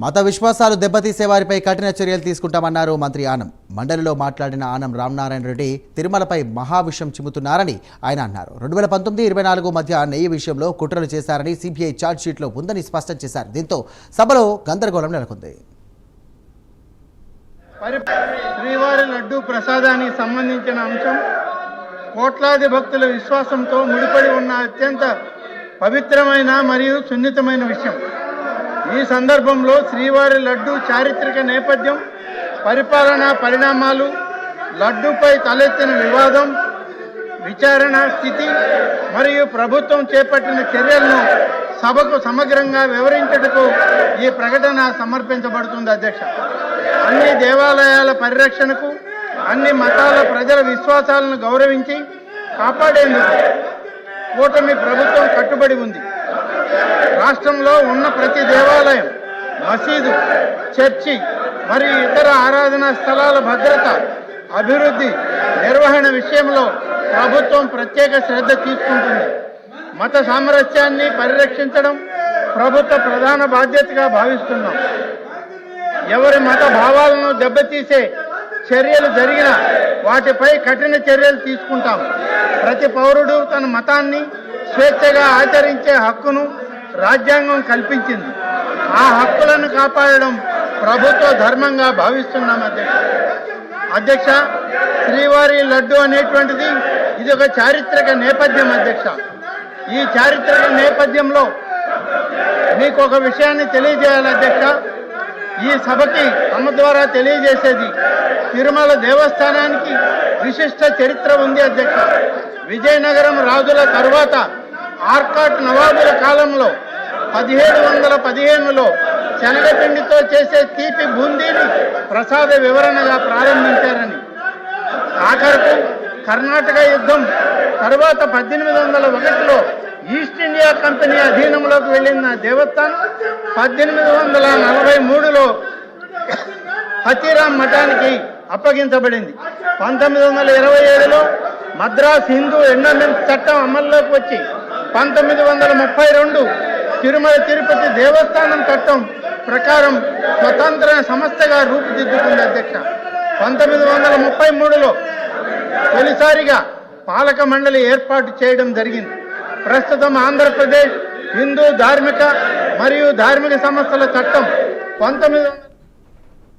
మత విశ్వాసాలు దెబ్బతీసే వారిపై కఠిన చర్యలు తీసుకుంటామన్నారు మంత్రి ఆనం. మండలిలో మాట్లాడిన ఆనం రామనారాయణ రెడ్డి తిరుమలపై మహావిషం చిమ్ముతున్నారని ఆయన అన్నారు. 2019-24 మధ్య నెయ్యి విషయంలో కుట్రలు చేశారని సిబిఐ ఛార్జ్షీట్లో ఉందని స్పష్టం చేశారు. దీంతో సభలో గందరగోళం నెలకొంది. శ్రీవారి లడ్డూ ప్రసాదానికి సంబంధించిన అంశం కోట్లాది భక్తుల విశ్వాసంతో ముడిపడి ఉన్న అత్యంత పవిత్రమైన మరియు సున్నితమైన విషయం. ఈ సందర్భంలో శ్రీవారి లడ్డూ చారిత్రక నేపథ్యం, పరిపాలనా పరిణామాలు, లడ్డూపై తలెత్తిన వివాదం, విచారణ స్థితి మరియు ప్రభుత్వం చేపట్టిన చర్యలను సభకు సమగ్రంగా వివరించుటకు ఈ ప్రకటన సమర్పించబడుతుంది. అధ్యక్ష, అన్ని దేవాలయాల పరిరక్షణకు, అన్ని మతాల ప్రజల విశ్వాసాలను గౌరవించి కాపాడేందుకు కూటమి ప్రభుత్వం కట్టుబడి ఉంది. రాష్ట్రంలో ఉన్న ప్రతి దేవాలయం, మసీదు, చర్చి మరియు ఇతర ఆరాధనా స్థలాల భద్రత, అభివృద్ధి, నిర్వహణ విషయంలో ప్రభుత్వం ప్రత్యేక శ్రద్ధ తీసుకుంటుంది. మత సామరస్యాన్ని పరిరక్షించడం ప్రభుత్వ ప్రధాన బాధ్యతగా భావిస్తున్నాం. ఎవరి మత భావాలను దెబ్బతీసే చర్యలు జరిగినా వాటిపై కఠిన చర్యలు తీసుకుంటాం. ప్రతి పౌరుడు తన మతాన్ని స్వేచ్ఛగా ఆచరించే హక్కును రాజ్యాంగం కల్పించింది. ఆ హక్కులను కాపాడడం ప్రభుత్వ ధర్మంగా భావిస్తున్నాం. అధ్యక్ష, శ్రీవారి లడ్డు అనేటువంటిది ఇది ఒక చారిత్రక నేపథ్యం. అధ్యక్ష, ఈ చారిత్రక నేపథ్యంలో మీకు ఒక విషయాన్ని తెలియజేయాలి. అధ్యక్ష, ఈ సభకి తమ ద్వారా తెలియజేసేది, తిరుమల దేవస్థానానికి విశిష్ట చరిత్ర ఉంది. అధ్యక్ష, విజయనగరం రాజుల తరువాత ఆర్కాట్ నవాబుల కాలంలో 1715లో శనగపిండితో చేసే తీపి బూందీని ప్రసాద వివరణగా ప్రారంభించారని, ఆఖరకు కర్ణాటక యుద్ధం తరువాత 1801లో ఈస్ట్ ఇండియా కంపెనీ అధీనంలోకి వెళ్ళిన దేవస్థానం 1843లో హతీరామ్ మఠానికి అప్పగించబడింది. 1927లో మద్రాస్ హిందూ ఎండోమెంట్స్ చట్టం అమల్లోకి వచ్చి 1932 తిరుమల తిరుపతి దేవస్థానం చట్టం ప్రకారం స్వతంత్ర సంస్థగా రూపుదిద్దుకుంది. అధ్యక్ష, 1933లో తొలిసారిగా పాలక మండలి ఏర్పాటు చేయడం జరిగింది. ప్రస్తుతం ఆంధ్రప్రదేశ్ హిందూ ధార్మిక మరియు ధార్మిక సంస్థల చట్టం 19